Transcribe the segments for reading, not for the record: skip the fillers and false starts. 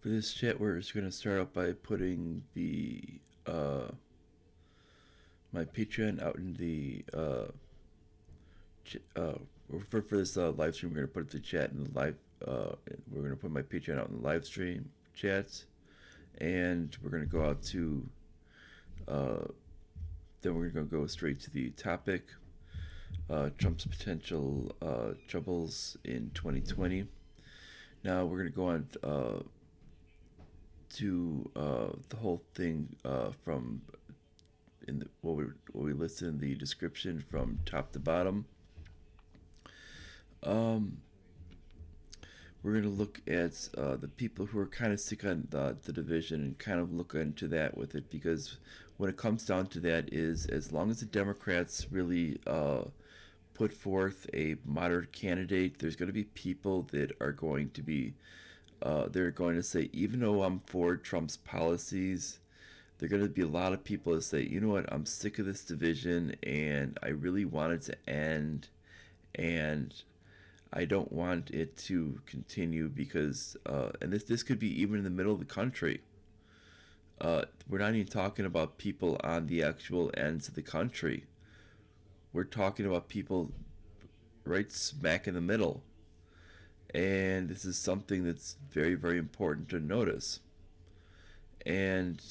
For this chat, we're just going to start out by putting the my Patreon out in the for this live stream. We're going to put the chat in the live. We're going to put my Patreon out in the live stream chats, and we're going to go out to. Then we're going to go straight to the topic: Trump's potential troubles in 2020. Now we're going to go on to the whole thing from what we listed in the description from top to bottom. We're going to look at the people who are kind of sick on the division and kind of look into that with it, because when it comes down to that is, as long as the Democrats really put forth a moderate candidate, there's going to be people that are going to be they're going to say, even though I'm for Trump's policies, there are going to be a lot of people that say, you know what, I'm sick of this division and I really want it to end, and I don't want it to continue because, and this could be even in the middle of the country. We're not even talking about people on the actual ends of the country. We're talking about people right smack in the middle. And this is something that's very, very important to notice. And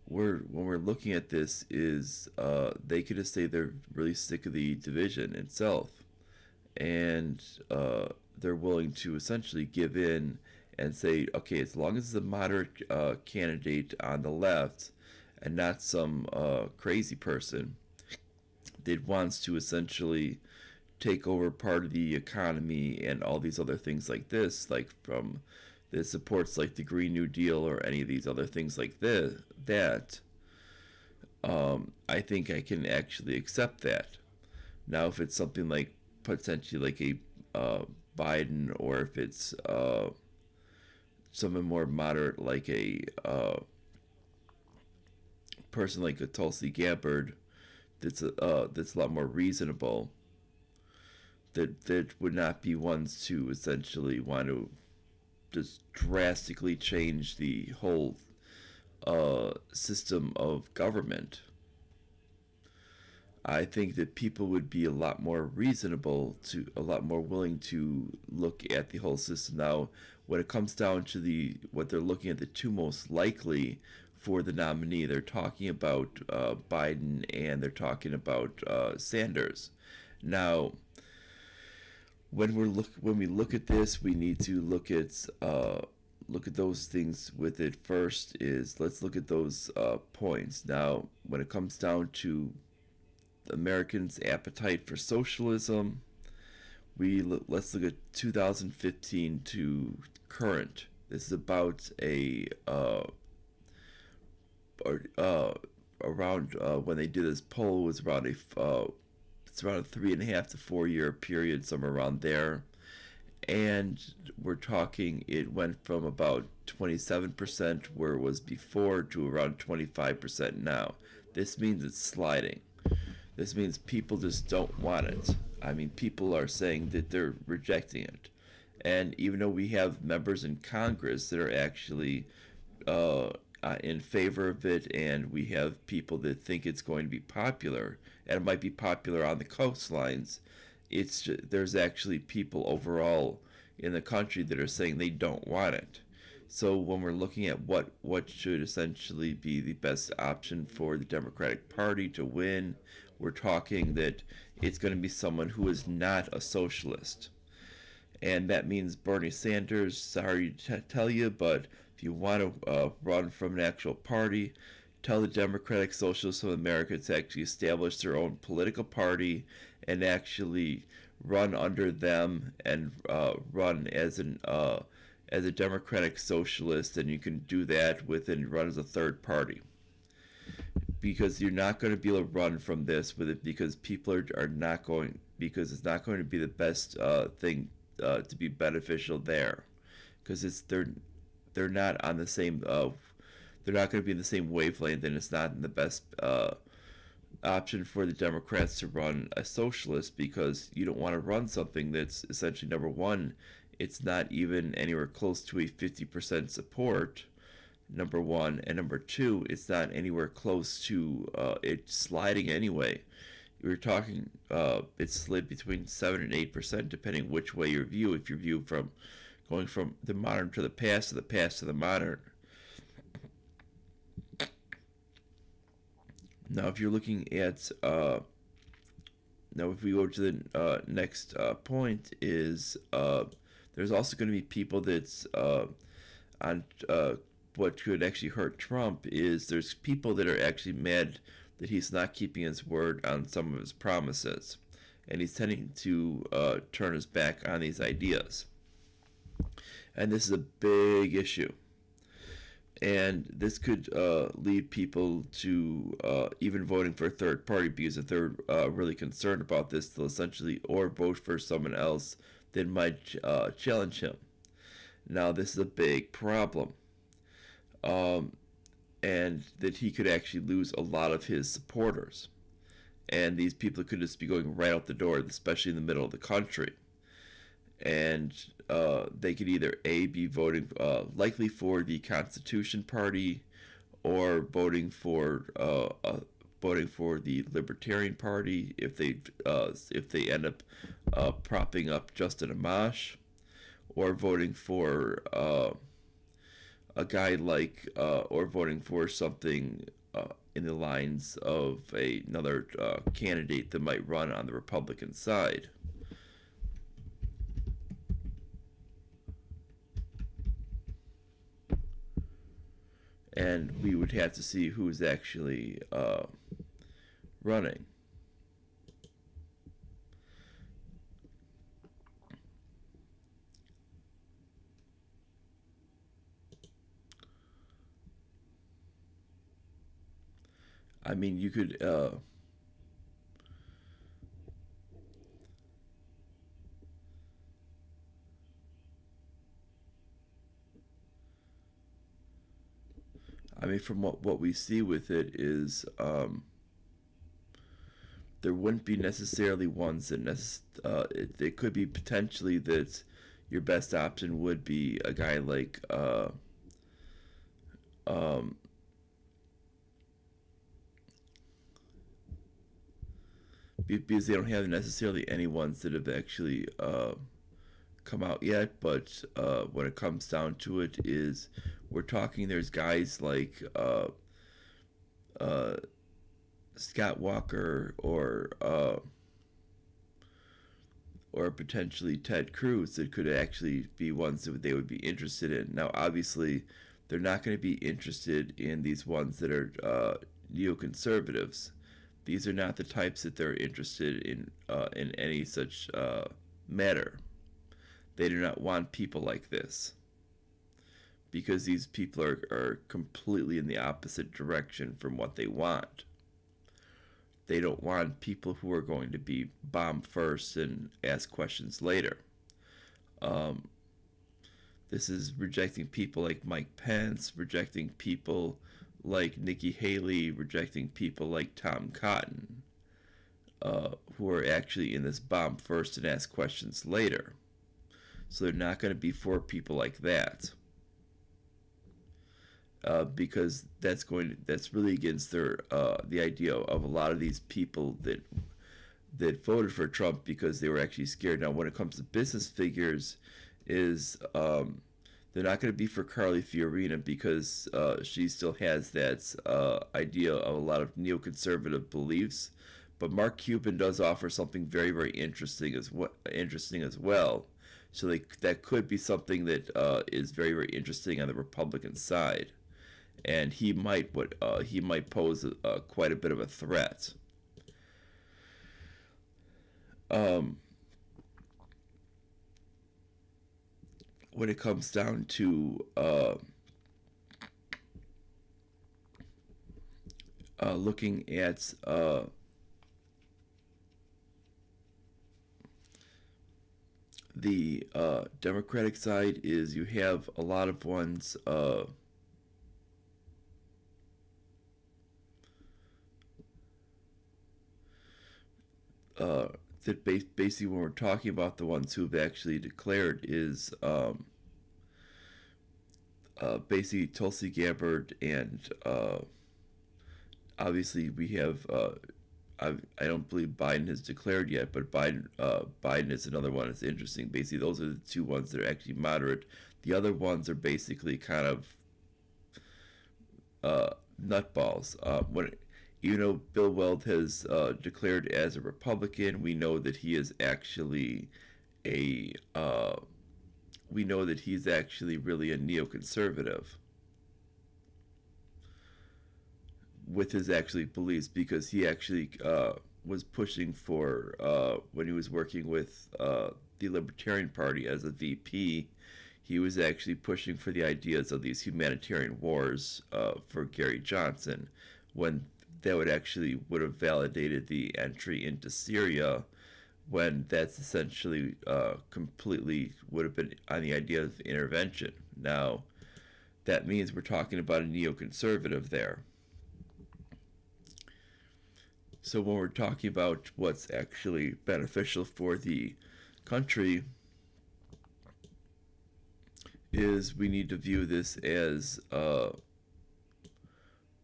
when we're looking at this is they could just say they're really sick of the division itself. And they're willing to essentially give in and say, okay, as long as it's a moderate candidate on the left and not some crazy person that wants to essentially take over part of the economy and all these other things like this, like from that supports like the Green New Deal or any of these other things like that, I think I can actually accept that. Now, if it's something like potentially like a Biden, or if it's someone more moderate like a person like a Tulsi Gabbard, that's a lot more reasonable, that would not be ones to essentially want to just drastically change the whole system of government. I think that people would be a lot more reasonable, to a lot more willing to look at the whole system. Now, when it comes down to what they're looking at, the two most likely for the nominee, they're talking about Biden and they're talking about Sanders. Now, when we look at this, we need to look at those things with it. First is, let's look at those points. Now, when it comes down to Americans' appetite for socialism, let's look at 2015 to current. This is about around when they did this poll, was around it's around a 3.5 to 4 year period, somewhere around there. And we're talking, it went from about 27% where it was before to around 25% now. This means it's sliding. This means people just don't want it. I mean, people are saying that they're rejecting it. And even though we have members in Congress that are actually in favor of it, and we have people that think it's going to be popular, and it might be popular on the coastlines, there's actually people overall in the country that are saying they don't want it. So when we're looking at what should essentially be the best option for the Democratic Party to win, we're talking that it's going to be someone who is not a socialist. And that means Bernie Sanders, sorry to tell you, but if you want to run from an actual party, tell the Democratic Socialists of America to actually establish their own political party and actually run under them and run as a Democratic Socialist, and you can do that and run as a third party. Because you're not going to be able to run from this with it, because people are not going, because it's not going to be the best thing to be beneficial there, because they're not on the same they're not going to be in the same wavelength, and it's not in the best option for the Democrats to run a socialist, because you don't want to run something that's essentially, number one, It's not even anywhere close to a 50% support, number one. And number two, it's not anywhere close to it sliding anyway. We're talking it's slid between 7 and 8%, depending which way you view. If you view from going from the modern to the past, to the past to the modern. Now, if you're looking at now, if we go to the next point, is there's also going to be people that's on what could actually hurt Trump. Is there's people that are actually mad that he's not keeping his word on some of his promises, and he's tending to turn his back on these ideas. And this is a big issue. And this could lead people to even voting for a third party, because if they're really concerned about this, they'll essentially or vote for someone else that might challenge him. Now, this is a big problem. And that he could actually lose a lot of his supporters. And these people could just be going right out the door, especially in the middle of the country. And they could either A, be voting likely for the Constitution Party, or voting for the Libertarian Party if they end up propping up Justin Amash, or voting for a guy like or voting for something in the lines of another candidate that might run on the Republican side. And we would have to see who's actually running. I mean, you could from what we see with it is there wouldn't be necessarily ones that it could be potentially that your best option would be a guy like because they don't have necessarily any ones that have actually come out yet, but when it comes down to it, is we're talking there's guys like Scott Walker or potentially Ted Cruz that could actually be ones that they would be interested in. Now, obviously, they're not going to be interested in these ones that are neoconservatives. These are not the types that they're interested in any such matter. They do not want people like this, because these people are completely in the opposite direction from what they want. They don't want people who are going to be bombed first and ask questions later. This is rejecting people like Mike Pence, rejecting people like Nikki Haley, rejecting people like Tom Cotton, who are actually in this bomb first and ask questions later. So they're not going to be for people like that, because that's really against their the idea of a lot of these people that voted for Trump because they were actually scared. Now, when it comes to business figures, is they're not going to be for Carly Fiorina because she still has that idea of a lot of neoconservative beliefs. But Mark Cuban does offer something very, very interesting as well. So that could be something that is very, very interesting on the Republican side, and he might pose quite a bit of a threat. When it comes down to looking at the Democratic side, is you have a lot of ones that basically when we're talking about the ones who've actually declared is basically Tulsi Gabbard and obviously we have I don't believe Biden has declared yet, but Biden is another one that's interesting. Basically, those are the two ones that are actually moderate. The other ones are basically kind of nutballs. Even though Bill Weld has declared as a Republican, we know that he is actually a we know that he's actually really a neoconservative with his actually beliefs, because he actually was pushing for when he was working with the Libertarian Party as a VP. He was actually pushing for the ideas of these humanitarian wars for Gary Johnson, when that would have validated the entry into Syria, when that's essentially completely would have been on the idea of intervention. Now, that means we're talking about a neoconservative there. So when we're talking about what's actually beneficial for the country, is we need to view this as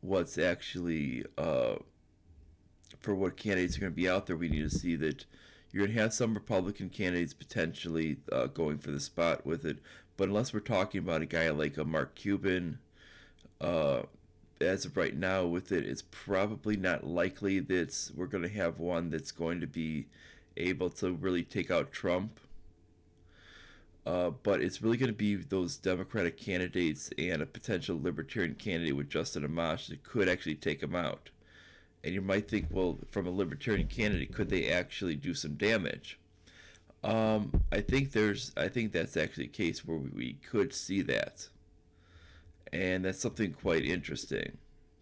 what's actually for what candidates are going to be out there. We need to see that you're going to have some Republican candidates potentially going for the spot with it, but unless we're talking about a guy like a Mark Cuban, as of right now with it, it's probably not likely that we're going to have one that's going to be able to really take out Trump. But it's really going to be those Democratic candidates and a potential Libertarian candidate with Justin Amash that could actually take him out. And you might think, well, from a Libertarian candidate, could they actually do some damage? I think that's actually a case where we could see that. And that's something quite interesting,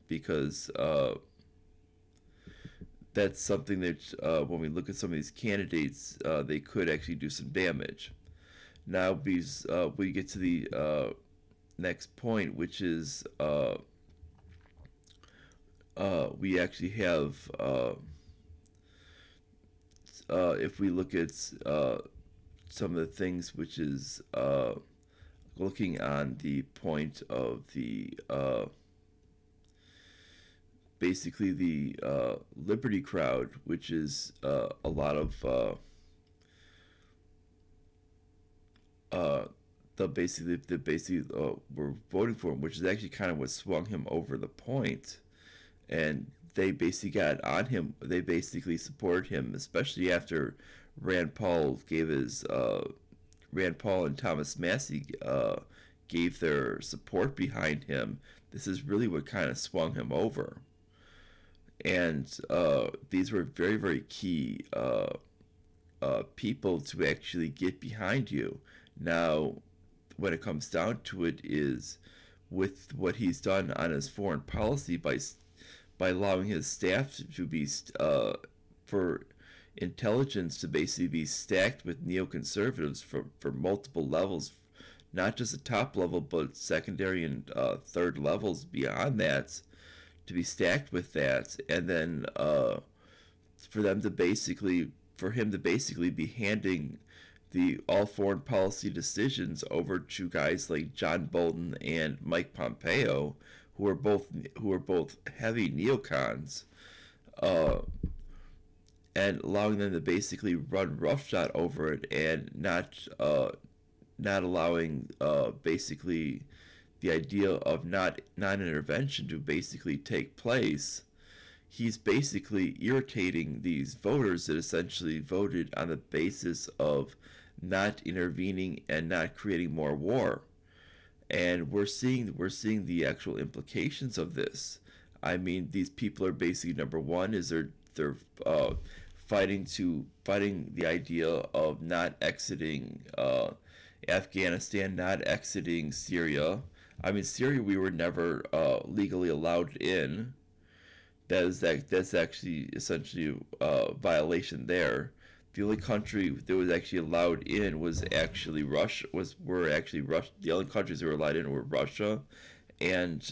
because that's something that when we look at some of these candidates, they could actually do some damage. Now, we get to the next point, which is we actually have, if we look at some of the things, which is looking on the point of the basically the Liberty crowd, which is a lot of the basically were voting for him, which is actually kind of what swung him over the point, and they basically got on him. They basically supported him, especially after Rand Paul and Thomas Massey gave their support behind him. This is really what kind of swung him over. And these were very, very key people to actually get behind you. Now, when it comes down to it, is with what he's done on his foreign policy by allowing his staff to be for intelligence to basically be stacked with neoconservatives for multiple levels, not just the top level, but secondary and third levels beyond that, to be stacked with that, and then for him to basically be handing all foreign policy decisions over to guys like John Bolton and Mike Pompeo, who are both heavy neocons, and allowing them to basically run roughshod over it, and not allowing basically the idea of non-intervention to basically take place. He's basically irritating these voters that essentially voted on the basis of not intervening and not creating more war. And we're seeing the actual implications of this. I mean, these people are basically, number one, is they're fighting the idea of not exiting Afghanistan, not exiting Syria. I mean, Syria, we were never legally allowed in. That's actually essentially a violation there. The only country that was actually allowed in was actually Russia. The only countries that were allowed in were Russia and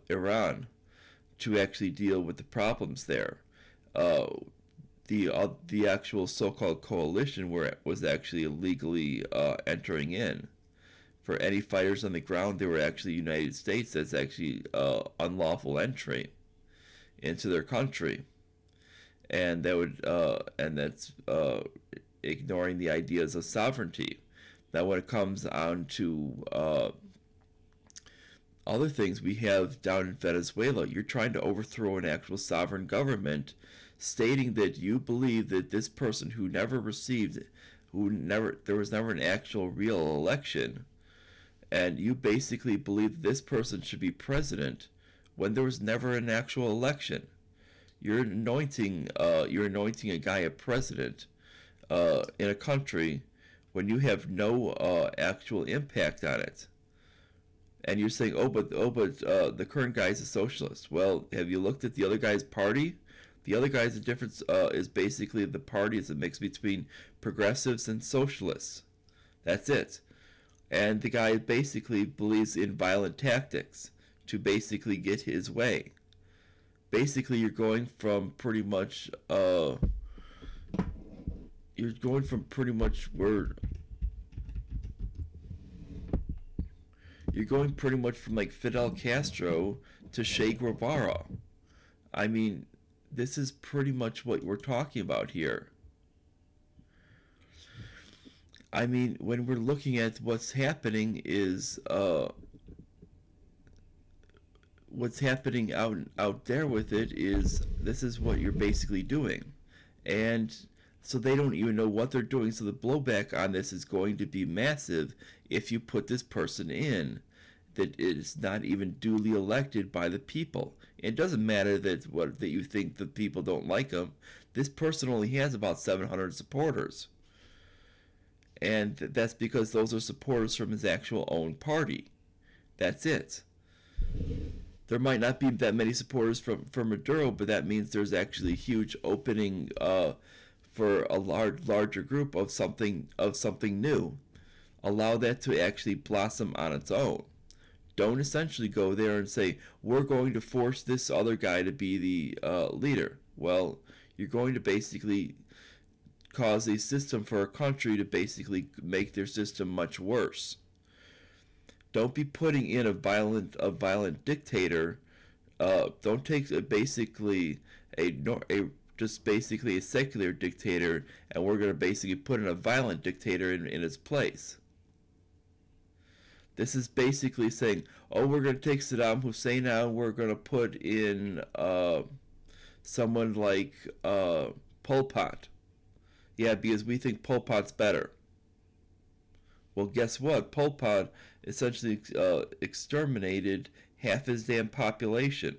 Iran, to actually deal with the problems there. The the actual so-called coalition was actually illegally entering in. For any fighters on the ground, they were actually United States. That's actually unlawful entry into their country, and that's ignoring the ideas of sovereignty. Now, when it comes on to other things we have down in Venezuela, you're trying to overthrow an actual sovereign government, stating that you believe that this person who never received, there was never an actual real election, and you basically believe this person should be president when there was never an actual election. You're anointing a guy a president in a country when you have no actual impact on it. And you're saying, but the current guy's a socialist. Well, have you looked at the other guy's party? The other guy's difference is basically the party is a mix between progressives and socialists. That's it. And the guy basically believes in violent tactics to basically get his way. Basically, you're going from pretty much where you're going pretty much from like Fidel Castro to Che Guevara. I mean, this is pretty much what we're talking about here. I mean, when we're looking at what's happening is what's happening out there with it is this is what you're basically doing. And so they don't even know what they're doing. So the blowback on this is going to be massive if you put this person in that is not even duly elected by the people. It doesn't matter that you think the people don't like him. This person only has about 700 supporters. And that's because those are supporters from his actual own party. That's it. There might not be that many supporters from Maduro, but that means there's actually a huge opening for a larger group of something new. Allow that to actually blossom on its own. Don't essentially go there and say, we're going to force this other guy to be the leader. Well, you're going to basically cause a system for a country to basically make their system much worse. Don't be putting in a violent dictator. Don't take basically a secular dictator, and we're going to basically put in a violent dictator in its place. This is basically saying, oh, we're going to take Saddam Hussein out, and we're going to put in someone like Pol Pot. Yeah, because we think Pol Pot's better. Well, guess what? Pol Pot essentially exterminated half his damn population,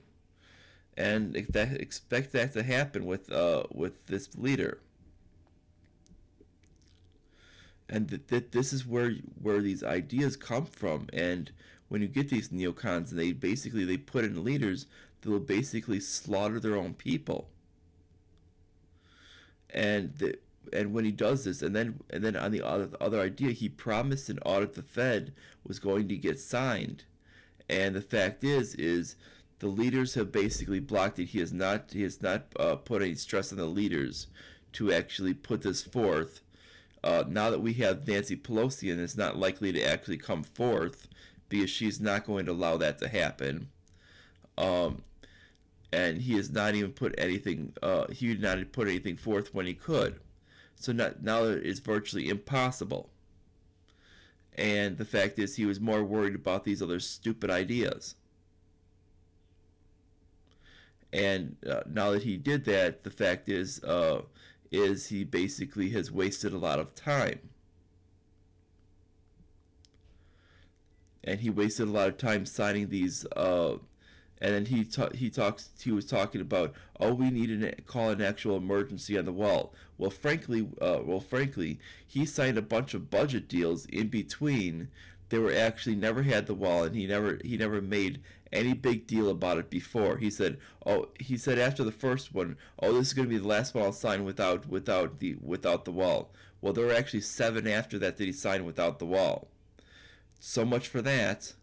and expect that to happen with this leader. And this is where these ideas come from. And when you get these neocons, and they put in leaders that will basically slaughter their own people. And when he does this, and then on the other idea, he promised an audit the Fed was going to get signed, and the fact is the leaders have basically blocked it. He has not put any stress on the leaders to actually put this forth. Now that we have Nancy Pelosi, and it's not likely to actually come forth because she's not going to allow that to happen. And he has not even put anything. He did not put anything forth when he could. So now it's virtually impossible. And the fact is, he was more worried about these other stupid ideas. And now that he did that, the fact is he basically has wasted a lot of time. And he wasted a lot of time signing these. And then he was talking about, oh, we need to call an actual emergency on the wall. Well, frankly, he signed a bunch of budget deals in between. They were actually never had the wall, and he never made any big deal about it before. He said after the first one, oh, this is going to be the last one I'll sign without the wall. Well, there were actually 7 after that he signed without the wall. So much for that.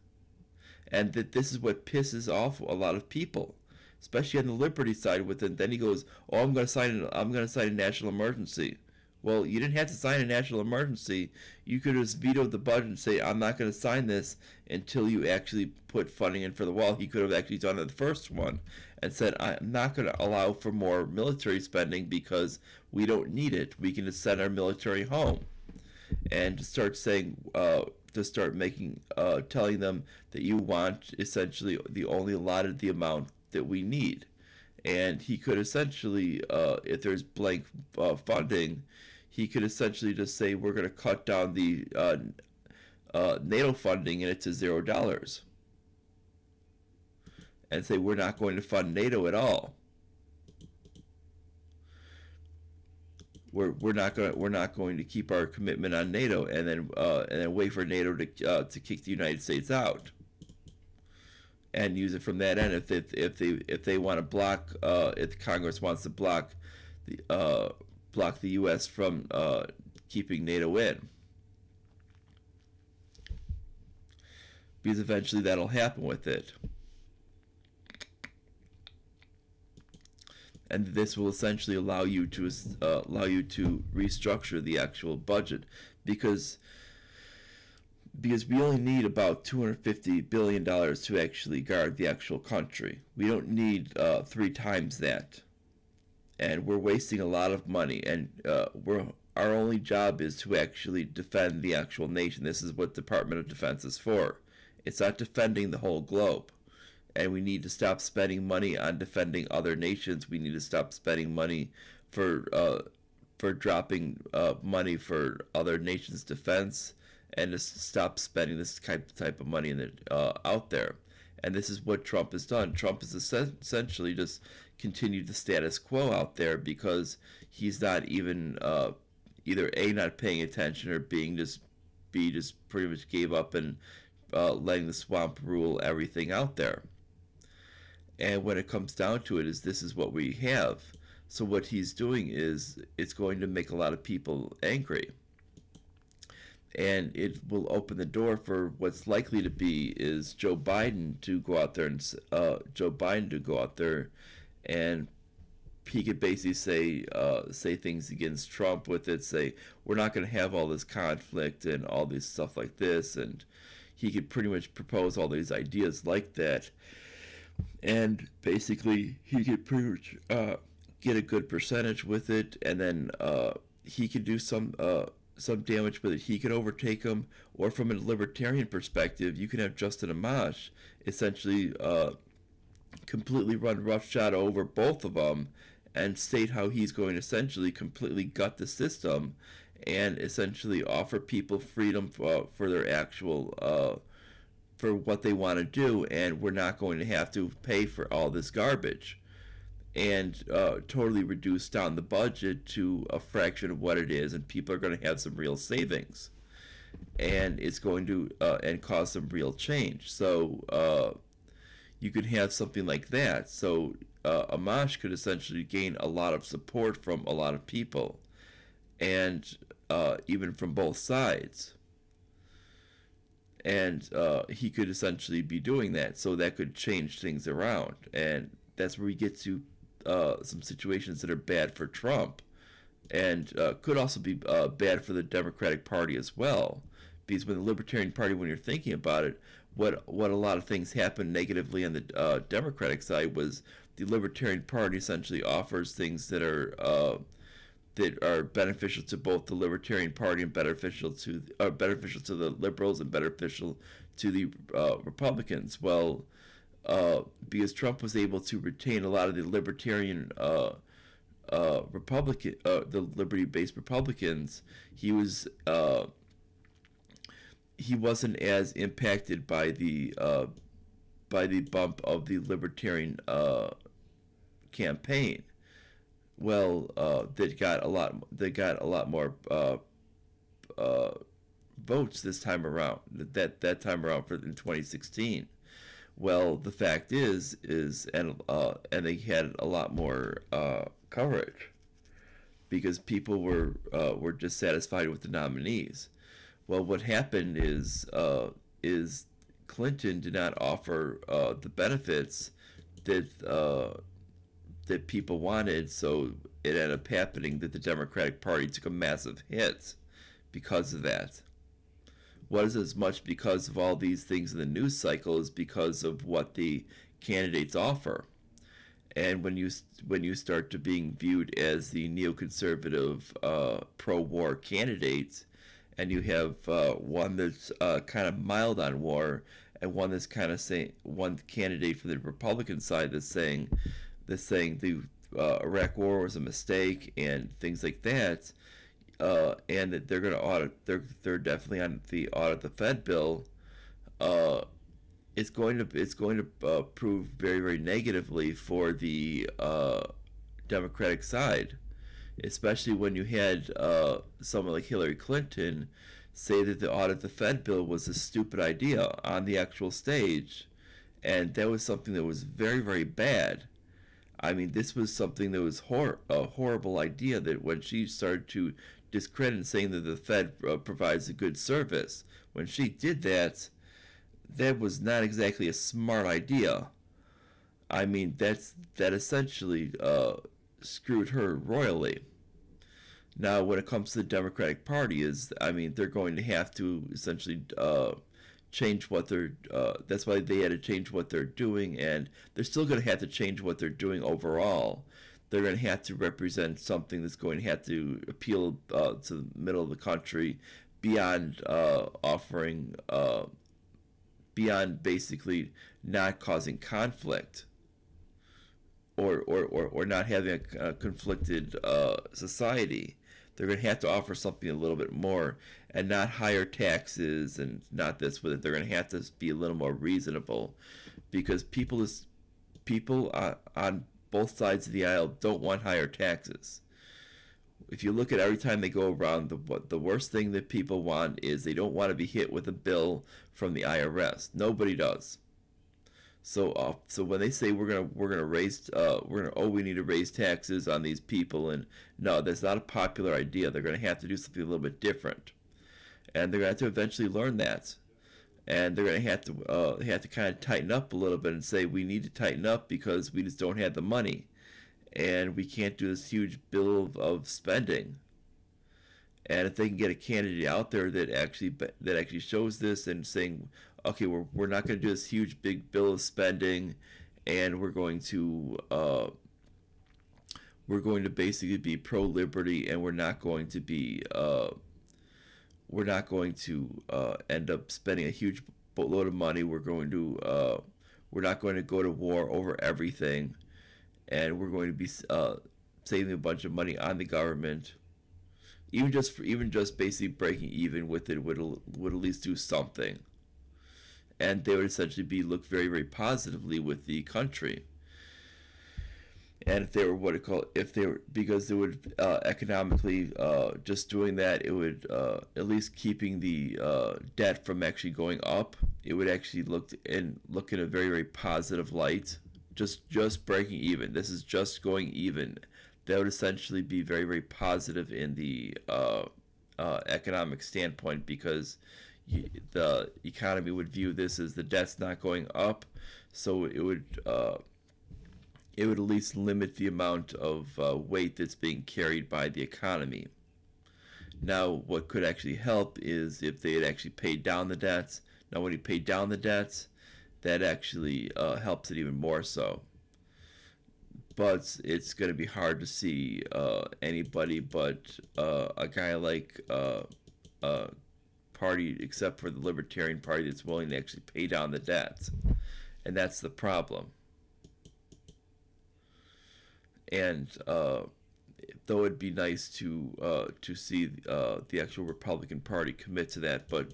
And that this is what pisses off a lot of people. especially on the Liberty side with it. Then he goes, "Oh, I'm going to sign a national emergency." Well, you didn't have to sign a national emergency. You could have just vetoed the budget and say, "I'm not going to sign this until you actually put funding in for the wall." He could have actually done the first one and said, "I'm not going to allow for more military spending because we don't need it. We can just send our military home." And to start saying, to start making, telling them that you want essentially the only allotted the amount that we need. And he could essentially, if there's blank funding, he could essentially just say, "We're going to cut down the NATO funding and it's to $0, and say we're not going to fund NATO at all. We're not going to keep our commitment on NATO, and then wait for NATO to kick the United States out, and use it from that end if they want to block, if Congress wants to block the U.S. from keeping NATO in, because eventually that'll happen with it." And this will essentially allow you to restructure the actual budget, because we only need about $250 billion to actually guard the actual country. We don't need 3 times that, and we're wasting a lot of money. And our only job is to actually defend the actual nation. This is what Department of Defense is for. It's not defending the whole globe. And we need to stop spending money on defending other nations. We need to stop spending money for dropping money for other nations' defense, and just stop spending this type of money out there. And this is what Trump has done. Trump has essentially just continued the status quo out there, because he's not even either A, not paying attention, or B, just pretty much gave up and letting the swamp rule everything out there. And when it comes down to it, this is what we have. So what he's doing is, it's going to make a lot of people angry, and it will open the door for what's likely to be is Joe Biden to go out there and he could basically say things against Trump with it, say we're not going to have all this conflict and all this stuff like this, and he could pretty much propose all these ideas like that. And basically, he could pretty much get a good percentage with it, and then he could do some damage with it. He could overtake him, or from a libertarian perspective, you can have Justin Amash essentially completely run roughshod over both of them, and state how he's going to essentially completely gut the system, and essentially offer people freedom for their actual for what they want to do, and we're not going to have to pay for all this garbage, and totally reduce down the budget to a fraction of what it is, and people are going to have some real savings, and it's going to and cause some real change. So you could have something like that. So Amash could essentially gain a lot of support from a lot of people, and even from both sides. And he could essentially be doing that, so that could change things around, and that's where we get to some situations that are bad for Trump, and could also be bad for the Democratic Party as well, because when the Libertarian Party, when you're thinking about it, what a lot of things happen negatively on the Democratic side was the Libertarian Party essentially offers things that are beneficial to both the Libertarian Party and beneficial to the liberals and beneficial to the Republicans. Well, because Trump was able to retain a lot of the libertarian the liberty-based Republicans, he wasn't as impacted by the bump of the libertarian campaign. Well, they got a lot more votes this time around. That time around in 2016. Well, the fact is and they had a lot more coverage, because people were dissatisfied with the nominees. Well, what happened is Clinton did not offer the benefits that people wanted. So it ended up happening that the Democratic Party took a massive hit because of that. Was as much because of all these things in the news cycle as because of what the candidates offer. And when you start to being viewed as the neoconservative pro-war candidate, and you have one that's kind of mild on war, and one that's kind of saying, one candidate for the Republican side that's saying the Iraq War was a mistake and things like that, and that they're going to audit, they're definitely on the audit the Fed bill. It's going to prove very, very negatively for the Democratic side, especially when you had someone like Hillary Clinton say that the audit the Fed bill was a stupid idea on the actual stage, and that was something that was very, very bad. I mean, this was something that was a horrible idea, that when she started to discredit saying that the Fed provides a good service, when she did that, that was not exactly a smart idea. I mean, that essentially screwed her royally. Now, when it comes to the Democratic Party, they're going to have to essentially change what they're. That's why they had to change what they're doing, and they're still going to have to change what they're doing overall. They're going to have to represent something that's going to have to appeal to the middle of the country, beyond offering, beyond basically not causing conflict, or not having a conflicted society. They're going to have to offer something a little bit more, and not higher taxes, and not this with it. They're going to have to be a little more reasonable, because people on both sides of the aisle don't want higher taxes. If you look at every time they go around, the worst thing that people want is they don't want to be hit with a bill from the IRS. Nobody does. So when they say we need to raise taxes on these people, and no, that's not a popular idea. They're going to have to do something a little bit different, and they're going to have to eventually learn that, and they're going to have to kind of tighten up a little bit and say we need to tighten up because we just don't have the money, and we can't do this huge bill of spending. And if they can get a candidate out there that actually shows this and saying, okay, we're not going to do this huge big bill of spending, and we're going to basically be pro liberty, and we're not going to end up spending a huge boatload of money. We're not going to go to war over everything, and we're going to be saving a bunch of money on the government. Even just basically breaking even with it would at least do something, and they would essentially look very, very positively with the country. And if they were because it would economically, just doing that, it would at least keeping the debt from actually going up. It would actually look in a very, very positive light. Just breaking even. This is just going even. That would essentially be very, very positive in the economic standpoint, because the economy would view this as the debt's not going up, so it would at least limit the amount of weight that's being carried by the economy. Now, what could actually help is if they had actually paid down the debts. Now, when you pay down the debts, that actually helps it even more so. But it's going to be hard to see anybody but a guy like party, except for the Libertarian Party, that's willing to actually pay down the debt, and that's the problem. And though it'd be nice to see the actual Republican Party commit to that, but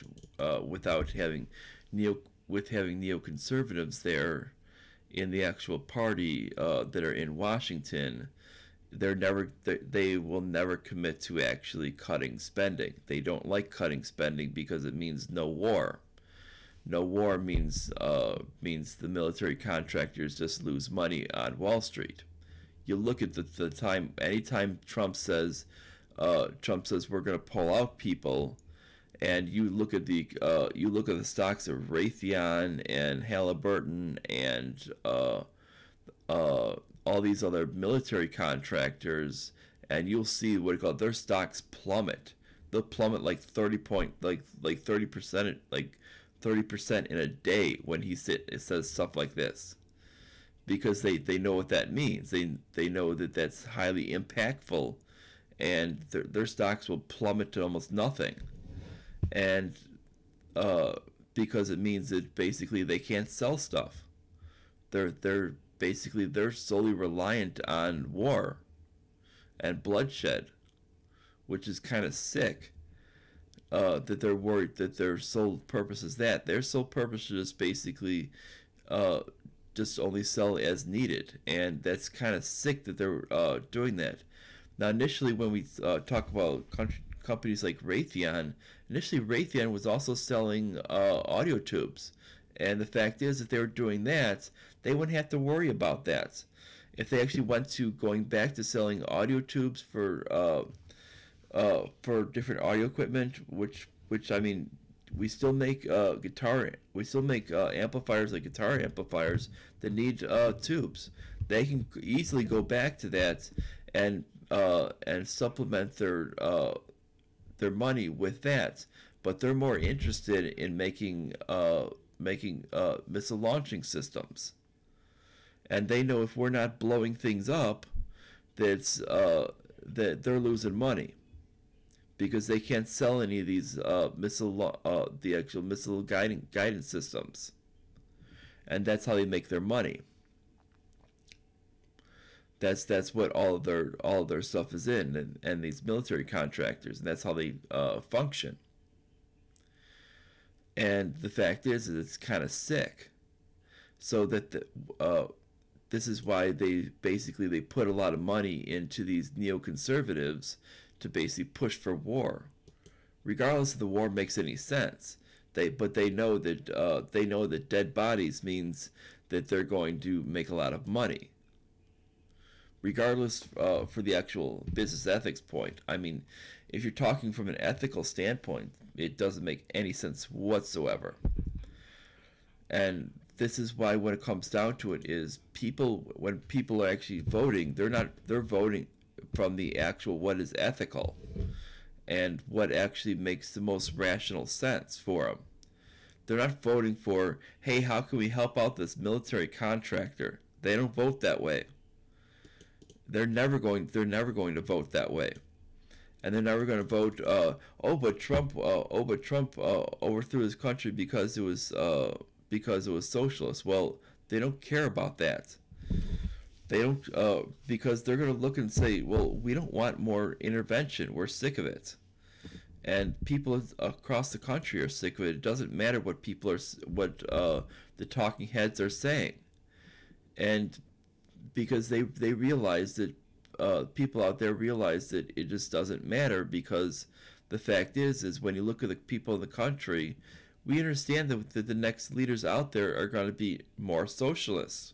without having neoconservatives there in the actual party that are in Washington, they will never commit to actually cutting spending. They don't like cutting spending because it means no war. No war means the military contractors just lose money on Wall Street. You look at the time. Anytime Trump says we're going to pull out people, and you look at the stocks of Raytheon and Halliburton and all these other military contractors, and you'll see what it called their stocks plummet. They'll plummet like 30%, like 30% in a day when it says stuff like this, because they know what that means. They know that that's highly impactful, and their stocks will plummet to almost nothing, and because it means that basically they can't sell stuff. They're solely reliant on war and bloodshed, which is kind of sick. That they're worried that their sole purpose is that. Their sole purpose is basically just only sell as needed, and that's kind of sick that they're doing that. Now, initially, when we talk about companies like Raytheon, initially Raytheon was also selling audio tubes, and the fact is, if they were doing that, they wouldn't have to worry about that. If they actually went to going back to selling audio tubes for different audio equipment, which I mean, we still make amplifiers like guitar amplifiers that need tubes. They can easily go back to that and supplement their money with that. But they're more interested in making missile launching systems, and they know if we're not blowing things up, that they're losing money, because they can't sell any of these the actual missile guidance systems, and that's how they make their money. That's what all of their stuff is in, and these military contractors, and that's how they function. And the fact is it's kind of sick. So that this is why they put a lot of money into these neoconservatives to basically push for war, regardless if the war makes any sense. But they know that dead bodies means that they're going to make a lot of money, regardless for the actual business ethics point. I mean, if you're talking from an ethical standpoint, it doesn't make any sense whatsoever. And this is why, when it comes down to it, is when people are actually voting, they're voting from the actual what is ethical and what actually makes the most rational sense for them. They're not voting for, hey, how can we help out this military contractor? They don't vote that way. They're never going to vote that way. And they're never going to vote, but Trump overthrew his country because it was socialist. Well, they don't care about that. They don't, because they're going to look and say, well, we don't want more intervention. We're sick of it. And people across the country are sick of it. It doesn't matter what the talking heads are saying. And because they realize that, people out there realize that it just doesn't matter, because the fact is when you look at the people in the country, we understand that the next leaders out there are going to be more socialists.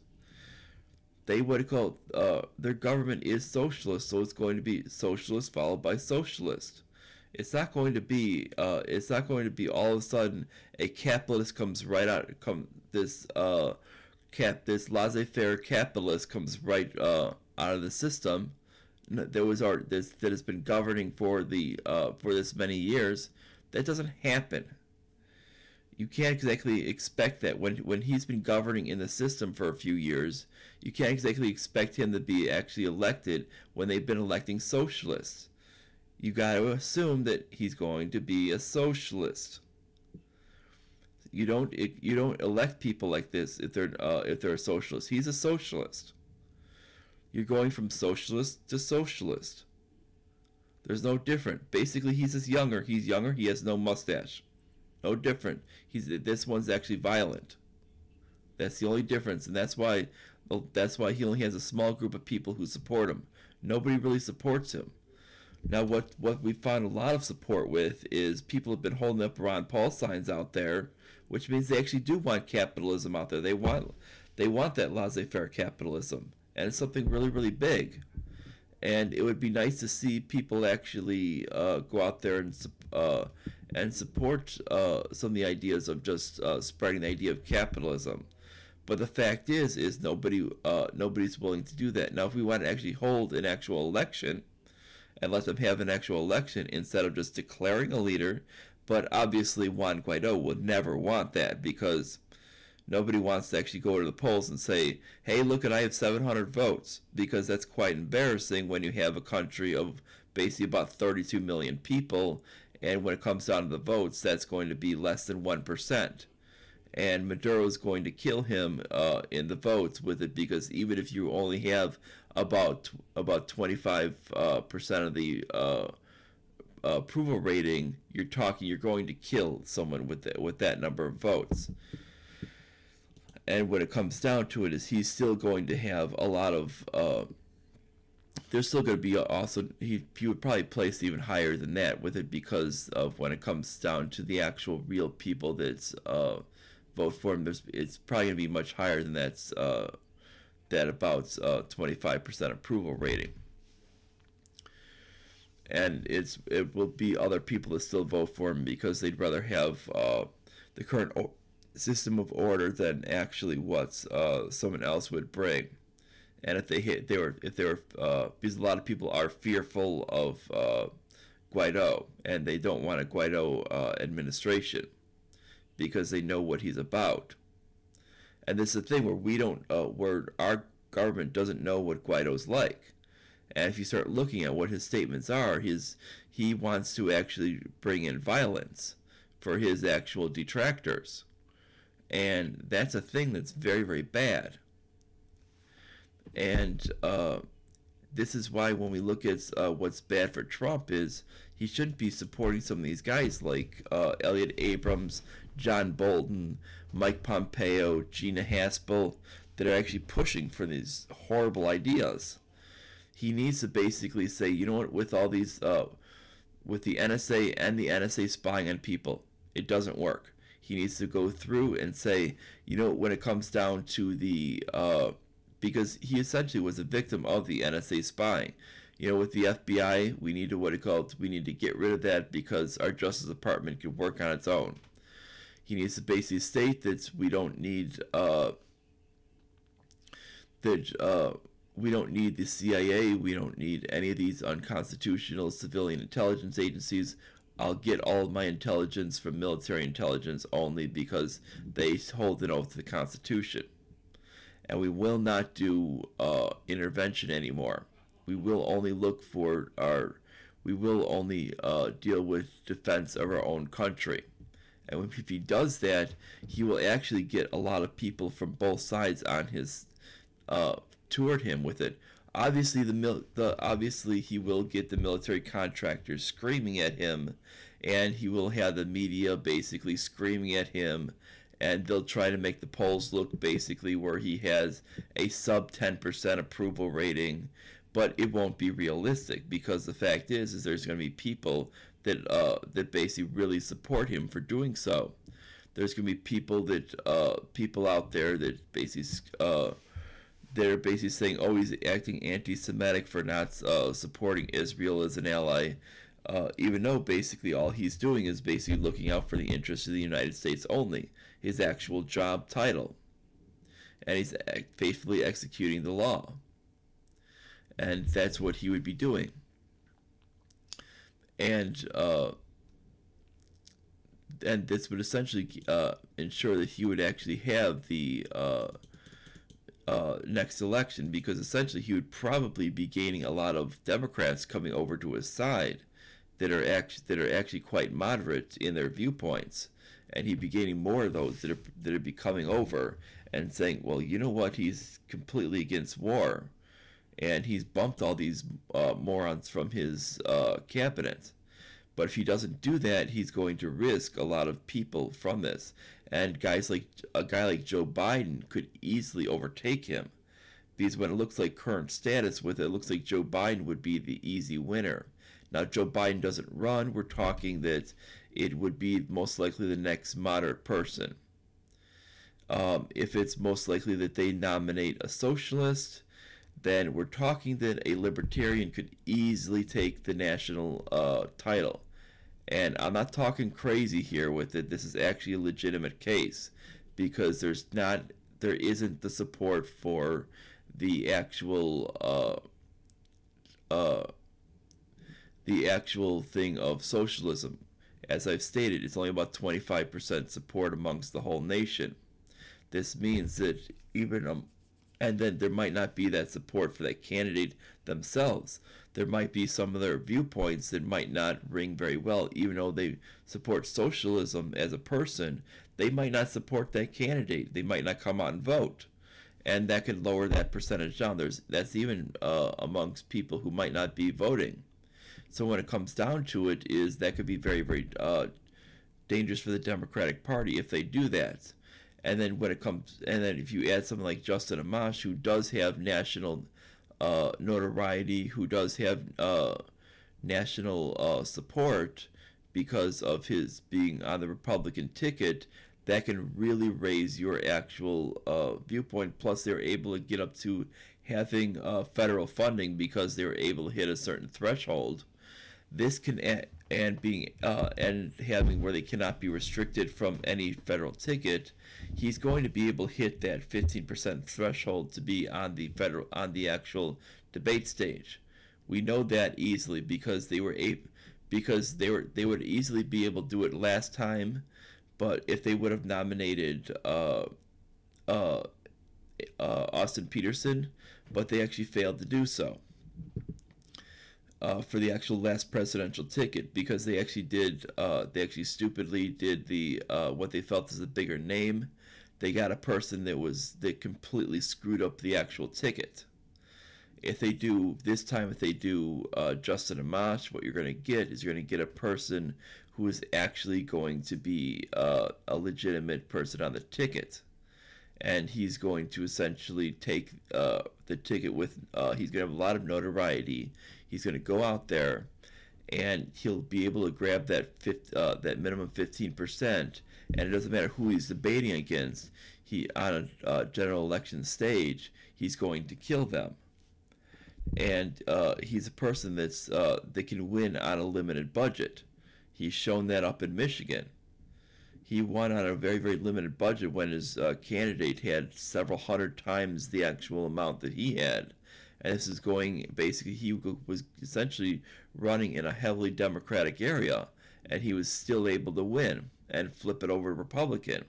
They their government is socialist, so it's going to be socialist followed by socialist. It's not going to be all of a sudden a capitalist comes right out. This laissez-faire capitalist comes right out of the system that has been governing for this many years. That doesn't happen. You can't exactly expect that when he's been governing in the system for a few years. You can't exactly expect him to be actually elected when they've been electing socialists. You got to assume that he's going to be a socialist. You don't elect people like this if they're a socialist. He's a socialist. You're going from socialist to socialist. There's no different. Basically, he's just younger. He's younger. He has no mustache. No different. This one's actually violent. That's the only difference, and that's why he only has a small group of people who support him. Nobody really supports him. Now, what we found a lot of support with is people have been holding up Ron Paul signs out there, which means they actually do want capitalism out there. They want that laissez-faire capitalism, and it's something really, really big. And it would be nice to see people actually go out there and support some of the ideas of just spreading the idea of capitalism. But the fact is nobody's willing to do that. Now, if we want to actually hold an actual election and let them have an actual election instead of just declaring a leader, but obviously Juan Guaido would never want that, because nobody wants to actually go to the polls and say, hey, look, I have 700 votes, because that's quite embarrassing when you have a country of basically about 32 million people, and when it comes down to the votes, that's going to be less than 1%. And Maduro is going to kill him in the votes with it, because even if you only have about 25% of the approval rating, you're going to kill someone with that number of votes. And when it comes down to it, is he's still going to have a lot of there's still going to be also, he would probably place even higher than that with it, because of when it comes down to the actual real people that's vote for him, it's probably going to be much higher than that about 25% approval rating. And it will be other people that still vote for him, because they'd rather have the current system of order than actually what someone else would bring. And if they were because a lot of people are fearful of Guaido, and they don't want a Guaido administration, because they know what he's about. And this is the thing where our government doesn't know what Guaido's like. And if you start looking at what his statements are, he wants to actually bring in violence for his actual detractors. And that's a thing that's very, very bad. And this is why when we look at what's bad for Trump, is he shouldn't be supporting some of these guys like Elliot Abrams, John Bolton, Mike Pompeo, Gina Haspel, that are actually pushing for these horrible ideas. He needs to basically say, you know what, with all these, with the NSA and the NSA spying on people, it doesn't work. He needs to go through and say, you know, when it comes down to the, because he essentially was a victim of the NSA spying. You know, with the FBI, we need to get rid of that, because our Justice Department can work on its own. He needs to basically state that we don't need we don't need the CIA, we don't need any of these unconstitutional civilian intelligence agencies. I'll get all of my intelligence from military intelligence only, because they hold an oath to the Constitution. And we will not do intervention anymore. We will only look for we will only deal with defense of our own country. And if he does that, he will actually get a lot of people from both sides on his toward him with it. Obviously, obviously he will get the military contractors screaming at him, and he will have the media basically screaming at him, and they'll try to make the polls look basically where he has a sub 10% approval rating, but it won't be realistic, because the fact is there's going to be people that basically really support him for doing so. There's going to be people out there that basically they're basically saying, oh, he's acting anti-Semitic for not supporting Israel as an ally, even though basically all he's doing is basically looking out for the interests of the United States only, his actual job title. And he's faithfully executing the law. And that's what he would be doing. And this would essentially ensure that he would actually have the next election, because essentially he would probably be gaining a lot of Democrats coming over to his side that are actually quite moderate in their viewpoints, and he'd be gaining more of those that are be coming over and saying, well, you know what, he's completely against war, and he's bumped all these morons from his cabinet. But if he doesn't do that, he's going to risk a lot of people from this. And a guy like Joe Biden could easily overtake him, because when it looks like current status with it, looks like Joe Biden would be the easy winner. Now, Joe Biden doesn't run. We're talking that it would be most likely the next moderate person. If it's most likely that they nominate a socialist, then we're talking that a libertarian could easily take the national title. And I'm not talking crazy here with it. This is actually a legitimate case, because there's not there isn't the support for the actual thing of socialism. As I've stated, it's only about 25% support amongst the whole nation. This means that and then there might not be that support for that candidate themselves. There might be some of their viewpoints that might not ring very well, even though they support socialism as a person. They might not support that candidate. They might not come out and vote, and that could lower that percentage down. That's even amongst people who might not be voting. So when it comes down to it, is that could be very, very dangerous for the Democratic Party if they do that. And then if you add something like Justin Amash, who does have national notoriety, who does have national support because of his being on the Republican ticket, that can really raise your actual viewpoint. Plus, they're able to get up to having federal funding because they were able to hit a certain threshold. This can and having where they cannot be restricted from any federal ticket. He's going to be able to hit that 15% threshold to be on the actual debate stage. We know that easily because they would easily be able to do it last time, but if they would have nominated Austin Peterson, but they actually failed to do so. For the actual last presidential ticket, because they actually stupidly did the what they felt is a bigger name. They got a person that completely screwed up the actual ticket. If they do Justin Amash, what you're going to get is you're going to get a person who is actually going to be a legitimate person on the ticket, and he's going to essentially take the ticket with. He's going to have a lot of notoriety. He's going to go out there, and he'll be able to grab that minimum 15%. And it doesn't matter who he's debating against. On a general election stage, he's going to kill them. And he's a person that can win on a limited budget. He's shown that up in Michigan. He won on a very, very limited budget when his candidate had several hundred times the actual amount that he had. And this is he was essentially running in a heavily Democratic area, and he was still able to win and flip it over to Republican.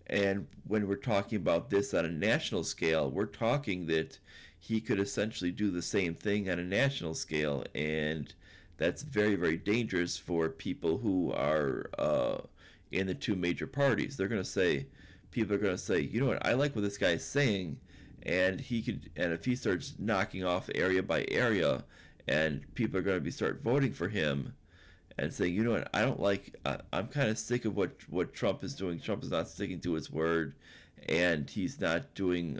And when we're talking about this on a national scale, we're talking that he could essentially do the same thing on a national scale, and that's very, very dangerous for people who are in the two major parties. People are going to say, you know what, I like what this guy's saying, and if he starts knocking off area by area, and people are going to start voting for him and saying, you know what, I'm kind of sick of what Trump is doing. Trump is not sticking to his word, and he's not doing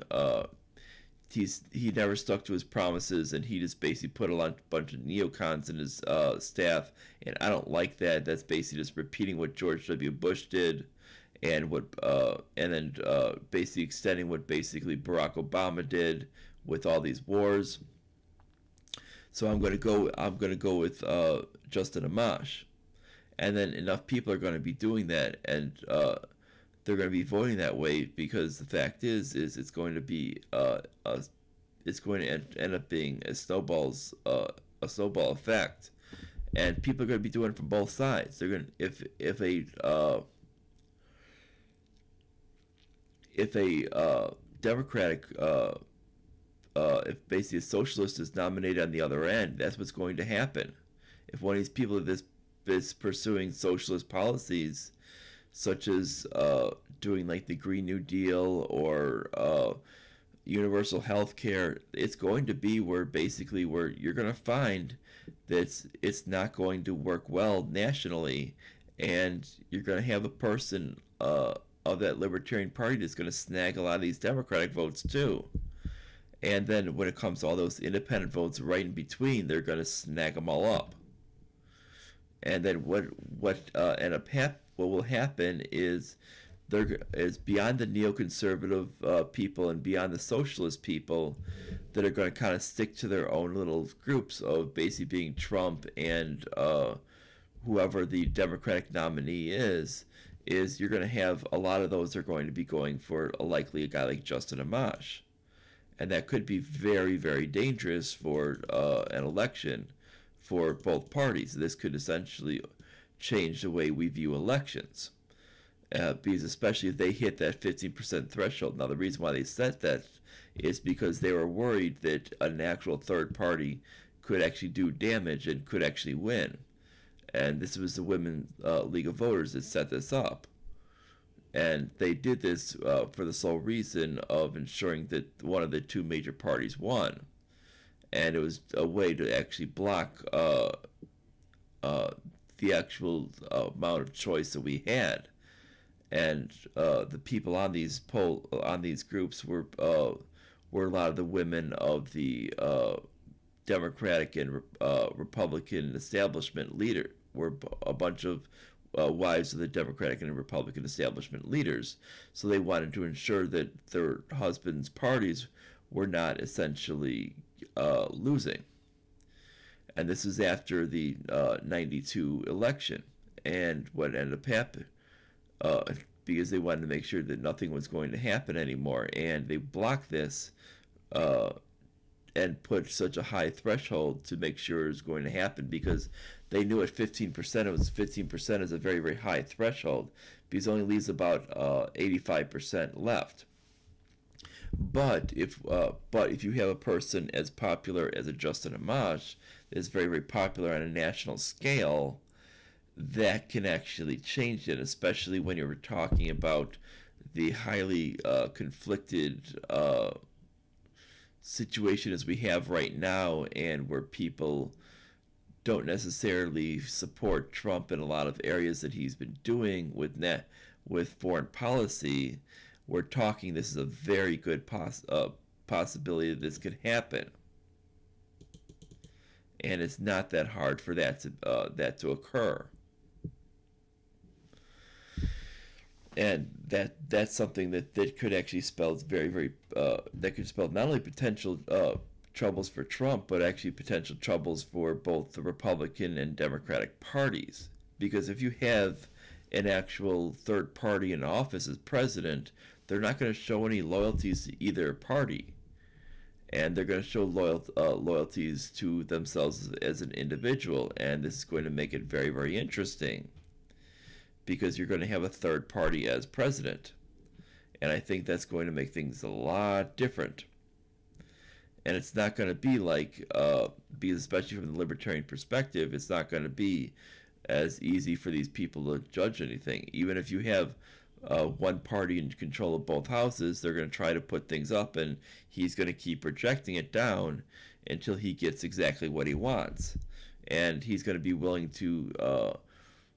he never stuck to his promises, and he just basically put a bunch of neocons in his staff, and I don't like that. That's basically just repeating what George W. Bush did, and then basically extending what basically Barack Obama did with all these wars. So I'm going to go with Justin Amash, and then enough people are going to be doing that, and they're going to be voting that way, because the fact is it's going to be it's going to end up being a snowball effect, and people are going to be doing it from both sides. They're going if a Democratic if basically a socialist is nominated on the other end, that's what's going to happen. If one of these people is pursuing socialist policies, such as doing like the Green New Deal or universal health care, it's going to be where you're going to find that it's not going to work well nationally, and you're going to have a person of that Libertarian Party that's going to snag a lot of these Democratic votes too. And then when it comes to all those independent votes right in between, they're going to snag them all up. And then what will happen is beyond the neoconservative people and beyond the socialist people that are going to kind of stick to their own little groups of basically being Trump and whoever the Democratic nominee is is you're going to have a lot of those are going to be going for likely a guy like Justin Amash. And that could be very, very dangerous for an election for both parties. This could essentially change the way we view elections. Because especially if they hit that 15% threshold. Now, the reason why they set that is because they were worried that an actual third party could actually do damage and could actually win. And this was the Women's League of Voters that set this up. And they did this for the sole reason of ensuring that one of the two major parties won. And it was a way to actually block the actual amount of choice that we had. And the people on these groups were a lot of the women of the Democratic and Republican establishment leader. Were a bunch of wives of the Democratic and Republican establishment leaders. So they wanted to ensure that their husbands' parties were not essentially losing. And this is after the 92 election. And what ended up happening, because they wanted to make sure that nothing was going to happen anymore. And they blocked this and put such a high threshold to make sure it was going to happen, because they knew at 15%, it was 15% is a very, very high threshold, because it only leaves about 85% left. But if you have a person as popular as a Justin Amash, that is very, very popular on a national scale, that can actually change it, especially when you're talking about the highly conflicted situation as we have right now, and where people don't necessarily support Trump in a lot of areas that he's been doing with foreign policy. We're talking, this is a very good possibility that this could happen, and it's not that hard for that to occur. And that's something that could actually spell very, very that could spell not only potential troubles for Trump, but actually potential troubles for both the Republican and Democratic parties. Because if you have an actual third party in office as president, they're not going to show any loyalties to either party, and they're going to show loyalties to themselves as an individual. And this is going to make it very, very interesting, because you're going to have a third party as president. And I think that's going to make things a lot different. And it's not going to be like, because especially from the libertarian perspective, it's not going to be as easy for these people to judge anything. Even if you have one party in control of both houses, they're going to try to put things up, and he's going to keep rejecting it down until he gets exactly what he wants. And he's going to be willing to...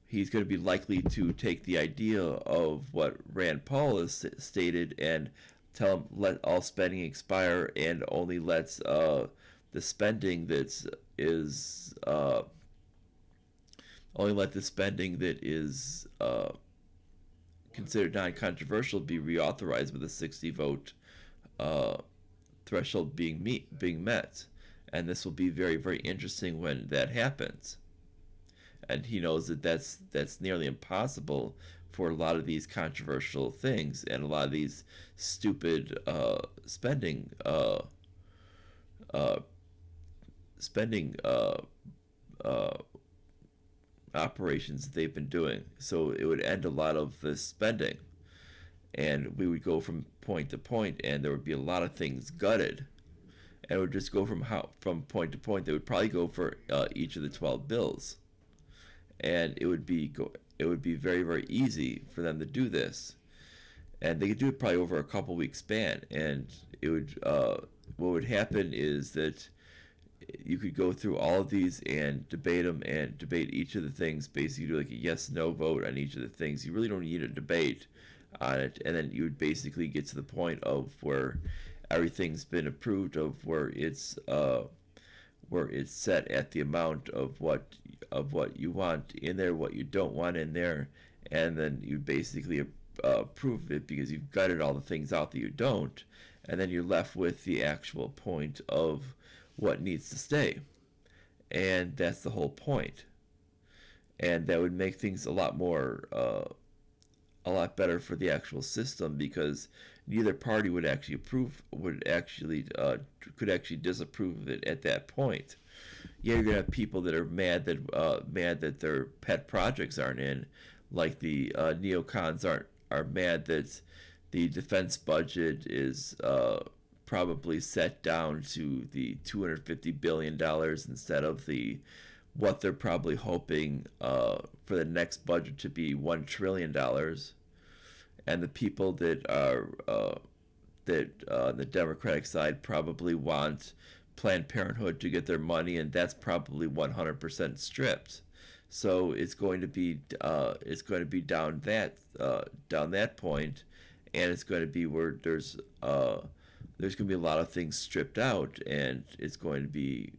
he's going to be likely to take the idea of what Rand Paul has stated and tell him, let all spending expire, and only lets the spending that is only let the spending that is considered non-controversial be reauthorized with a 60-vote threshold being met. And this will be very, very interesting when that happens. And he knows that that's nearly impossible for a lot of these controversial things and a lot of these stupid spending operations that they've been doing. So it would end a lot of the spending, and we would go from point to point, and there would be a lot of things gutted, and it would just go from point to point. They would probably go for each of the 12 bills. And it would be very, very easy for them to do this, and they could do it probably over a couple-week span. And it would what would happen is that you could go through all of these and debate them, and debate each of the things, basically do like a yes/no vote on each of the things. You really don't need a debate on it, and then you would basically get to the point of where everything's been approved, of where it's set at the amount of what you want in there, what you don't want in there, and then you basically approve it because you've gutted all the things out that you don't, and then you're left with the actual point of what needs to stay. And that's the whole point. And that would make things a lot more a lot better for the actual system, because neither party would actually approve, could actually disapprove of it at that point. Yeah, you're gonna have people that are mad that their pet projects aren't in, like the neocons are mad that the defense budget is probably set down to the $250 billion instead of the what they're probably hoping for the next budget to be $1 trillion. And the people that are on the Democratic side probably want Planned Parenthood to get their money, and that's probably 100% stripped. So it's going to be down that point, and it's going to be where there's going to be a lot of things stripped out, and it's going to be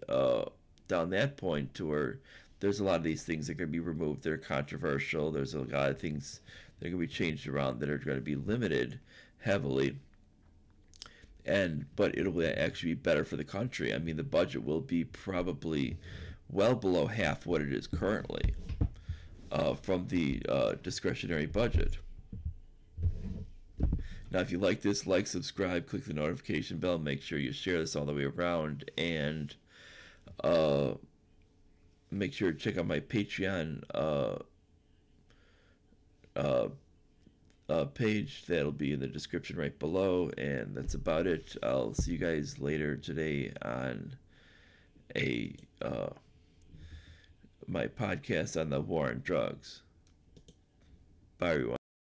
down that point to where there's a lot of these things that are going to be removed that are controversial. There's a lot of things that are going to be changed around that are going to be limited heavily. But it'll actually be better for the country. I mean, the budget will be probably well below half what it is currently from the discretionary budget. Now, if you like this, like, subscribe, click the notification bell, make sure you share this all the way around, and make sure to check out my Patreon page. That'll be in the description right below, and that's about it. I'll see you guys later today on my podcast on the war on drugs. Bye, everyone.